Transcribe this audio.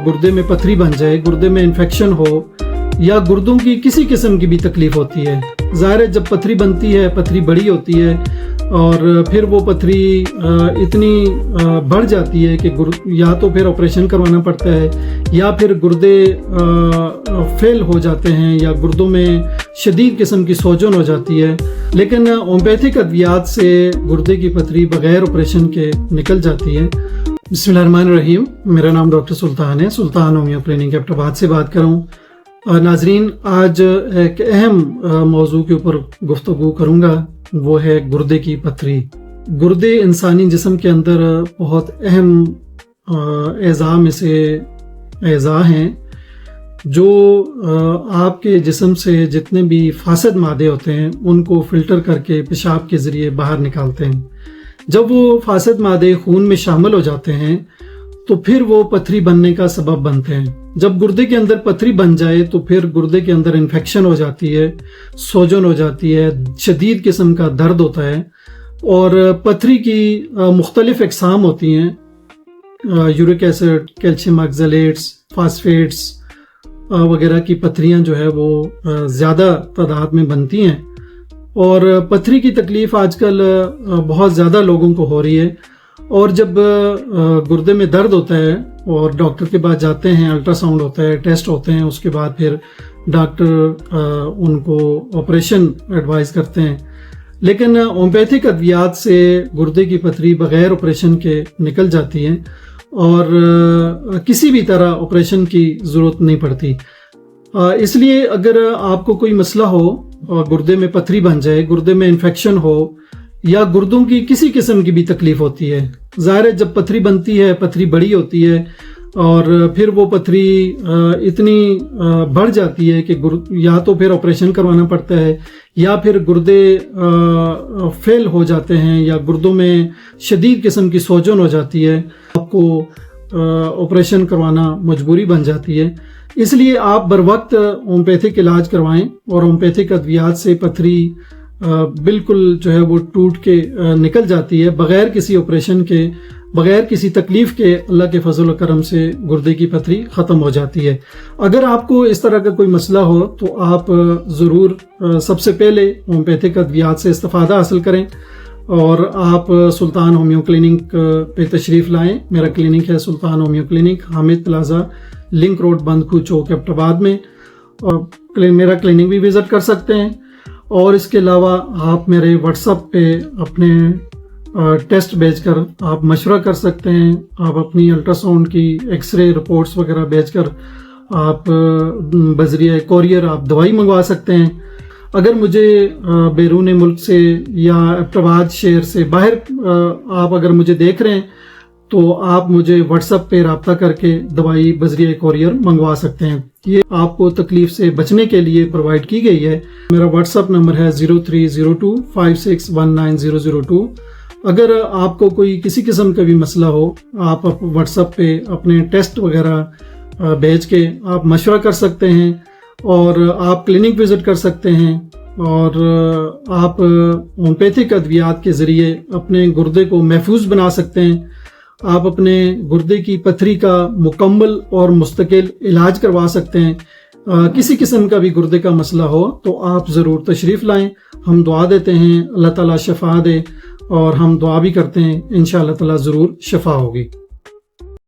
गुर्दे में पथरी बन जाए, गुर्दे में इन्फेक्शन हो या गुर्दों की किसी किस्म की भी तकलीफ होती है। ज़ाहिर है जब पथरी बनती है, पथरी बड़ी होती है और फिर वो पथरी इतनी बढ़ जाती है कि या तो फिर ऑपरेशन करवाना पड़ता है या फिर गुर्दे फेल हो जाते हैं या गुर्दों में शदीद किस्म की सोजन हो जाती है। लेकिन होम्योपैथिक अद्वियात से गुर्दे की पथरी बग़ैर ऑपरेशन के निकल जाती है। बिस्मिल्लाहिर्रहमानिर्रहीम। मेरा नाम डॉक्टर सुल्तान है, सुल्तान होमियो क्लिनिक एबटाबाद से बात कर रहा हूँ। नाजरीन, आज एक अहम मौजू के ऊपर गुफ्तगू करूँगा, वो है गुर्दे की पथरी। गुर्दे इंसानी जिस्म के अंदर बहुत अहम अज़ा में से अज़ा हैं जो आपके जिस्म से जितने भी फासद मादे होते हैं उनको फ़िल्टर करके पेशाब के ज़रिए बाहर निकालते हैं। जब वो फासद मादे खून में शामिल हो जाते हैं तो फिर वो पथरी बनने का सबब बनते हैं। जब गुर्दे के अंदर पथरी बन जाए तो फिर गुर्दे के अंदर इन्फेक्शन हो जाती है, सोजन हो जाती है, शदीद किस्म का दर्द होता है और पथरी की मुख्तलिफ अक़साम होती हैं। यूरिक एसिड, कैल्शियम ऑक्सलेट्स, फास्फेट्स वगैरह की पथरियाँ जो है वो ज़्यादा तादाद में बनती हैं और पथरी की तकलीफ़ आजकल बहुत ज़्यादा लोगों को हो रही है। और जब गुर्दे में दर्द होता है और डॉक्टर के पास जाते हैं, अल्ट्रासाउंड होता है, टेस्ट होते हैं, उसके बाद फिर डॉक्टर उनको ऑपरेशन एडवाइस करते हैं। लेकिन होम्योपैथिक अद्वियात से गुर्दे की पथरी बग़ैर ऑपरेशन के निकल जाती है और किसी भी तरह ऑपरेशन की ज़रूरत नहीं पड़ती। इसलिए अगर आपको कोई मसला हो और गुर्दे में पथरी बन जाए, गुर्दे में इन्फेक्शन हो या गुर्दों की किसी किस्म की भी तकलीफ होती है, ज़ाहिर है जब पथरी बनती है, पथरी बड़ी होती है और फिर वो पथरी इतनी बढ़ जाती है कि या तो फिर ऑपरेशन करवाना पड़ता है या फिर गुर्दे फेल हो जाते हैं या गुर्दों में शदीद किस्म की सोजन हो जाती है, आपको ऑपरेशन करवाना मजबूरी बन जाती है। इसलिए आप बर वक्त होम्योपैथिक इलाज करवाएं और होम्योपैथिक अद्वियात से पथरी बिल्कुल जो है वो टूट के निकल जाती है बग़ैर किसी ऑपरेशन के, बग़ैर किसी तकलीफ़ के। अल्लाह के फजल व करम से गुर्दे की पथरी ख़त्म हो जाती है। अगर आपको इस तरह का कोई मसला हो तो आप ज़रूर सबसे पहले होम्योपैथिक अद्वियात से इस्तिफ़ादा हासिल करें और आप सुल्तान होमियो क्लिनिक पे तशरीफ़ लाएं। मेरा क्लिनिक है Sultan homeo clinic, Hamid plaza, link road, बंदखू चौक, एबटाबाद में। और मेरा क्लिनिक भी विज़िट कर सकते हैं और इसके अलावा आप मेरे व्हाट्सएप पे अपने टेस्ट भेजकर आप मशवरा कर सकते हैं। आप अपनी अल्ट्रासाउंड की एक्सरे रिपोर्ट्स वगैरह भेजकर आप बज़रिए कोरियर आप दवाई मंगवा सकते हैं। अगर मुझे बैरून मुल्क से या एबटाबाद शहर से बाहर आप अगर मुझे देख रहे हैं तो आप मुझे व्हाट्सएप पे रब्ता करके दवाई बज़रिए कोरियर मंगवा सकते हैं। ये आपको तकलीफ से बचने के लिए प्रोवाइड की गई है। मेरा व्हाट्सएप नंबर है 030256190002। अगर आपको कोई किसी किस्म का भी मसला हो, आप व्हाट्सएप पे अपने टेस्ट वगैरह भेज के आप मशवरा कर सकते हैं और आप क्लिनिक विज़िट कर सकते हैं और आप होम्योपैथिक अद्वियात के ज़रिए अपने गुर्दे को महफूज बना सकते हैं। आप अपने गुर्दे की पथरी का मुकम्मल और मुस्तकिल इलाज करवा सकते हैं। किसी किस्म का भी गुर्दे का मसला हो तो आप ज़रूर तशरीफ़ लाएं। हम दुआ देते हैं, अल्लाह ताला शफा दे और हम दुआ भी करते हैं, इंशाअल्लाह ताला ज़रूर शफा होगी।